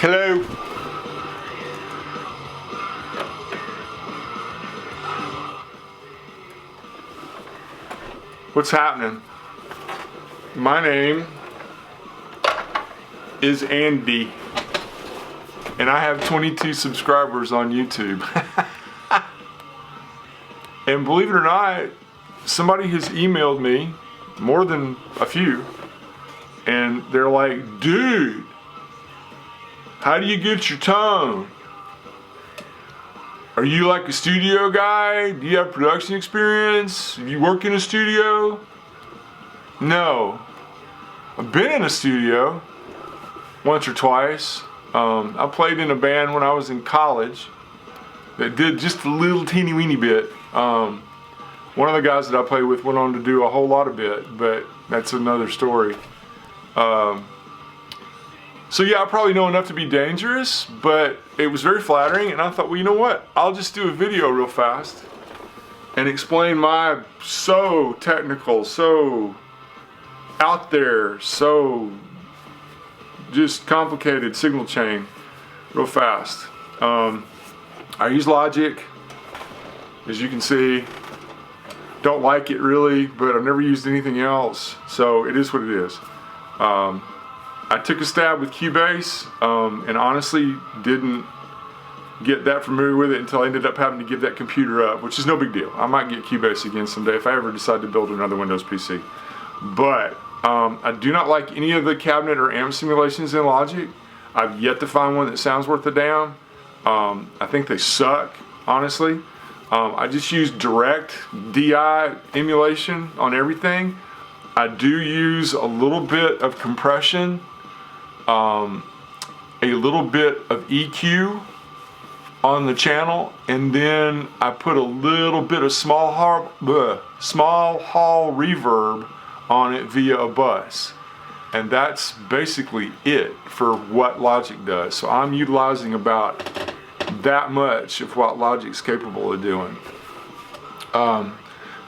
Hello. What's happening? My name is Andy, and I have 22 subscribers on YouTube. And believe it or not, somebody has emailed me, more than a few, and they're like, dude, how do you get your tone? Are you like a studio guy? Do you have production experience? Do you work in a studio? No. I've been in a studio once or twice. I played in a band when I was in college that did just a little teeny weeny bit. One of the guys that I played with went on to do a whole lot of bit, but that's another story. So yeah, I probably know enough to be dangerous, but it was very flattering, and I thought, well, you know what? I'll just do a video real fast and explain my so technical, so out there, so just complicated signal chain real fast. I use Logic, as you can see. Don't like it really, but I've never used anything else, so it is what it is. I took a stab with Cubase, and honestly didn't get that familiar with it until I ended up having to give that computer up, which is no big deal. I might get Cubase again someday if I ever decide to build another Windows PC. But I do not like any of the cabinet or amp simulations in Logic. I've yet to find one that sounds worth a damn. I think they suck, honestly. I just use direct DI emulation on everything. I do use a little bit of compression, a little bit of EQ on the channel, and then I put a little bit of small hall reverb on it via a bus. And that's basically it for what Logic does. So I'm utilizing about that much of what Logic's capable of doing.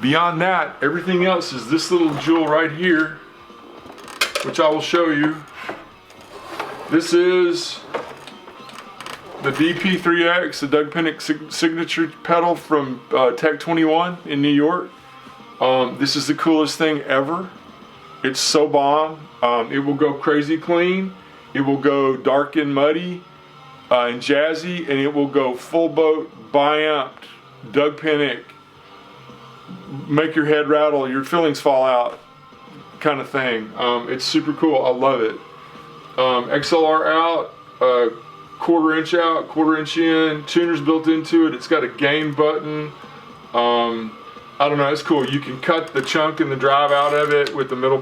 Beyond that, everything else is this little jewel right here, which I will show you. This is the DP3X, the Doug Pinnick signature pedal from Tech 21 in New York. This is the coolest thing ever. It's so bomb. It will go crazy clean. It will go dark and muddy and jazzy, and it will go full boat, bi-amped, Doug Pinnick, make your head rattle, your feelings fall out kind of thing. It's super cool. I love it. XLR out, quarter inch out, quarter inch in, tuner's built into it. It's got a gain button. I don't know, it's cool. You can cut the chunk and the drive out of it with the middle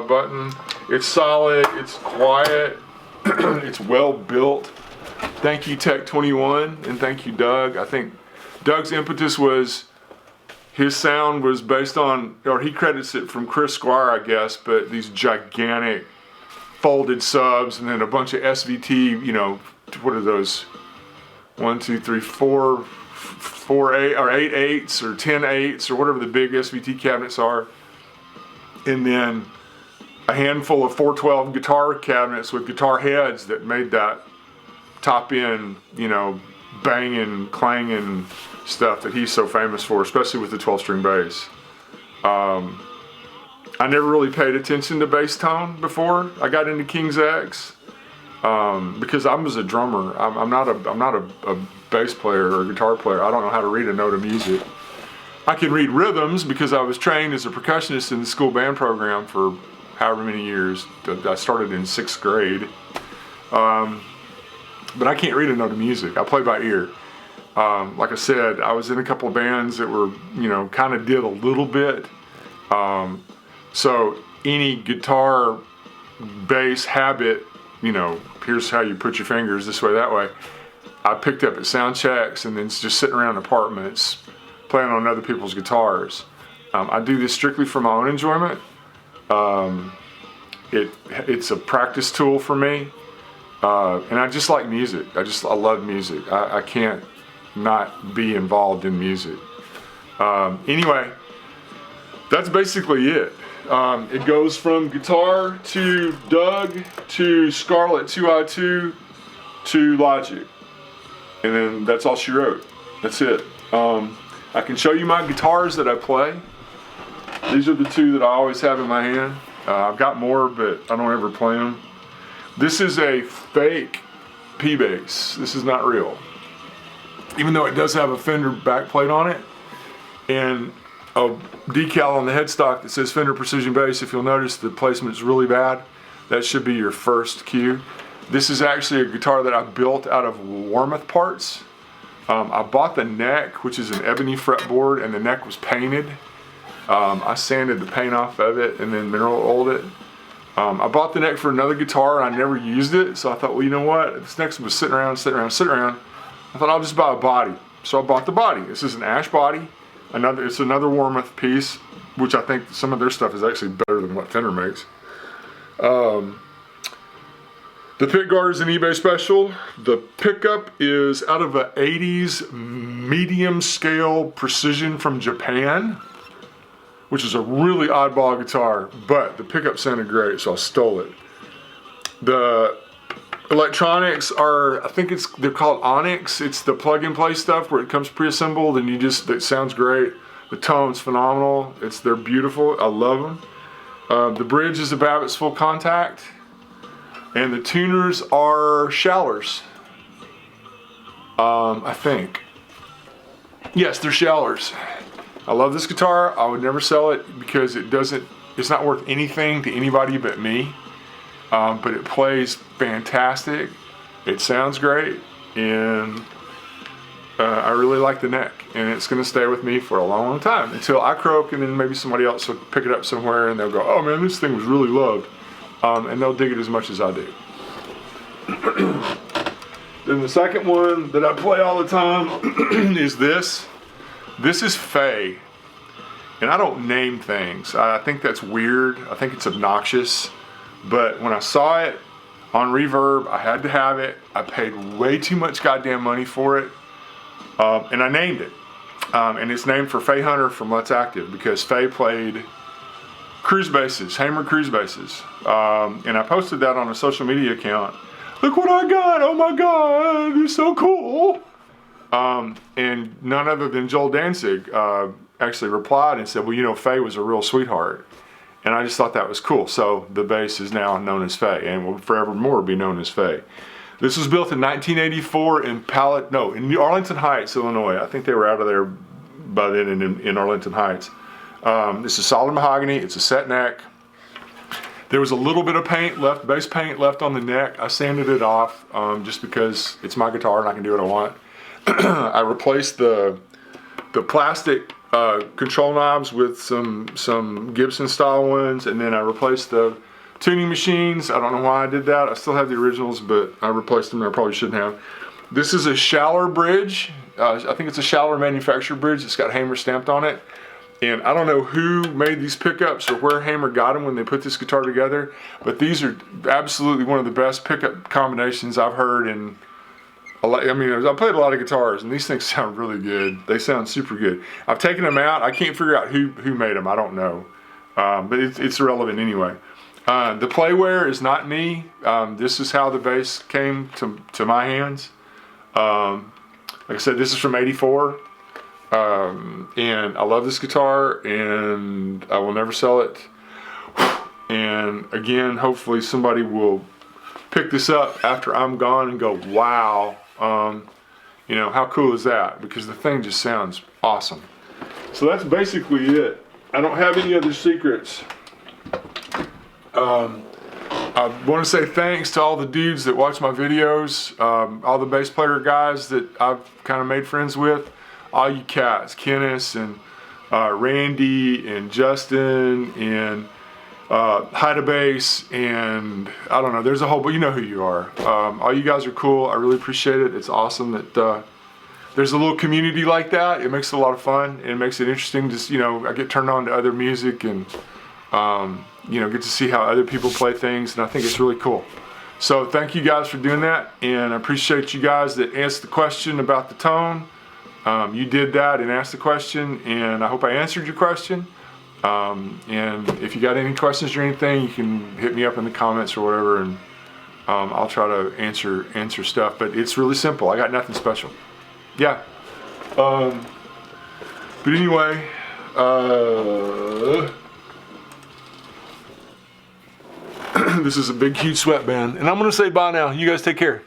button. It's solid, it's quiet, it's well built. Thank you Tech 21, and thank you Doug. I think Doug's impetus was, his sound was based on, or he credits it from Chris Squire, I guess, but these gigantic folded subs and then a bunch of SVT, you know, what are those? 1, 2, 3, 4, 8 or 8 8s or 10 8s or whatever the big SVT cabinets are. And then a handful of 412 guitar cabinets with guitar heads that made that top end, you know, banging, clanging stuff that he's so famous for, especially with the 12-string bass. I never really paid attention to bass tone before I got into King's X, because I was a drummer. I'm not a bass player or a guitar player. I don't know how to read a note of music. I can read rhythms because I was trained as a percussionist in the school band program for however many years. I started in 6th grade. But I can't read a note of music. I play by ear. Like I said, I was in a couple of bands that were, you know, kind of did a little bit. So any guitar bass habit, you know, here's how you put your fingers this way, that way, I picked up at sound checks and then just sitting around apartments playing on other people's guitars. I do this strictly for my own enjoyment. It's a practice tool for me. And I just like music. I love music. I can't not be involved in music. Anyway, that's basically it. It goes from guitar to Doug to Scarlett 2i2 to Logic. And then that's all she wrote. That's it. I can show you my guitars that I play. These are the two that I always have in my hand. I've got more, but I don't ever play them. This is a fake P bass. This is not real. Even though it does have a Fender backplate on it and a decal on the headstock that says Fender Precision Bass. If you'll notice, the placement is really bad. That should be your first cue. This is actually a guitar that I built out of Warmoth parts. I bought the neck, which is an ebony fretboard, and the neck was painted. I sanded the paint off of it and then mineral oiled it. I bought the neck for another guitar and I never used it, so I thought, well, you know what? This neck was sitting around. I thought I'll just buy a body. So I bought the body. This is an ash body. It's another Warmoth piece, which I think some of their stuff is actually better than what Fender makes. The pickguard is an eBay special. The pickup is out of a 80s medium scale precision from Japan, which is a really oddball guitar, but the pickup sounded great, so I stole it. The electronics are, I think they're called Onyx. It's the plug-and-play stuff where it comes pre-assembled and it sounds great. The tone's phenomenal. They're beautiful. I love them. The bridge is a Babbitt's full contact, and the tuners are Shallers. I think. Yes, they're Shallers. I love this guitar. I would never sell it because it's not worth anything to anybody but me. But it plays fantastic. It sounds great, and I really like the neck, and it's going to stay with me for a long, long time until I croak, and then maybe somebody else will pick it up somewhere and they'll go, oh man, this thing was really loved, and they'll dig it as much as I do. Then the second one that I play all the time is this. This is Faye, and I don't name things. I think that's weird. I think it's obnoxious. But when I saw it on Reverb, I had to have it. I paid way too much goddamn money for it, and I named it. And it's named for Faye Hunter from Let's Active because Faye played cruise basses, Hamer cruise basses. And I posted that on a social media account. Look what I got! Oh my god, it's so cool! And none other than Joel Danzig actually replied and said, well, you know, Faye was a real sweetheart. And I just thought that was cool. So the bass is now known as Faye and will forevermore be known as Faye. This was built in 1984 in Arlington Heights, Illinois. I think they were out of there by then in Arlington Heights. This is solid mahogany. It's a set neck. There was a little bit of bass paint left on the neck. I sanded it off just because it's my guitar and I can do what I want. I replaced the plastic control knobs with some Gibson style ones, and then I replaced the tuning machines. I don't know why I did that. I still have the originals, but I replaced them. I probably shouldn't have. This is a Schaller bridge. I think it's a Schaller manufactured bridge. It's got Hamer stamped on it. And I don't know who made these pickups or where Hamer got them when they put this guitar together, but these are absolutely one of the best pickup combinations I've heard in I mean, I played a lot of guitars, and these things sound really good. They sound super good. I've taken them out. I can't figure out who made them. I don't know. But it's irrelevant anyway. The playware is not me. This is how the bass came to my hands. Like I said, this is from '84. And I love this guitar, and I will never sell it. And again, hopefully somebody will pick this up after I'm gone and go, wow. You know, how cool is that? Because the thing just sounds awesome. So that's basically it. I don't have any other secrets. I want to say thanks to all the dudes that watch my videos, all the bass player guys that I've kind of made friends with, all you cats, Kenneth and Randy and Justin and Hida Bass, and I don't know, there's a whole, but you know who you are. All you guys are cool. I really appreciate it. It's awesome that there's a little community like that. It makes it a lot of fun, and it makes it interesting. Just, you know, I get turned on to other music, and you know, get to see how other people play things, and I think it's really cool. So thank you guys for doing that, and I appreciate you guys that asked the question about the tone. You did that and asked the question, and I hope I answered your question. And if you got any questions or anything, you can hit me up in the comments or whatever, and I'll try to answer stuff. But it's really simple. I got nothing special. Yeah. But anyway, this is a big, huge sweatband, and I'm gonna say bye now. You guys take care.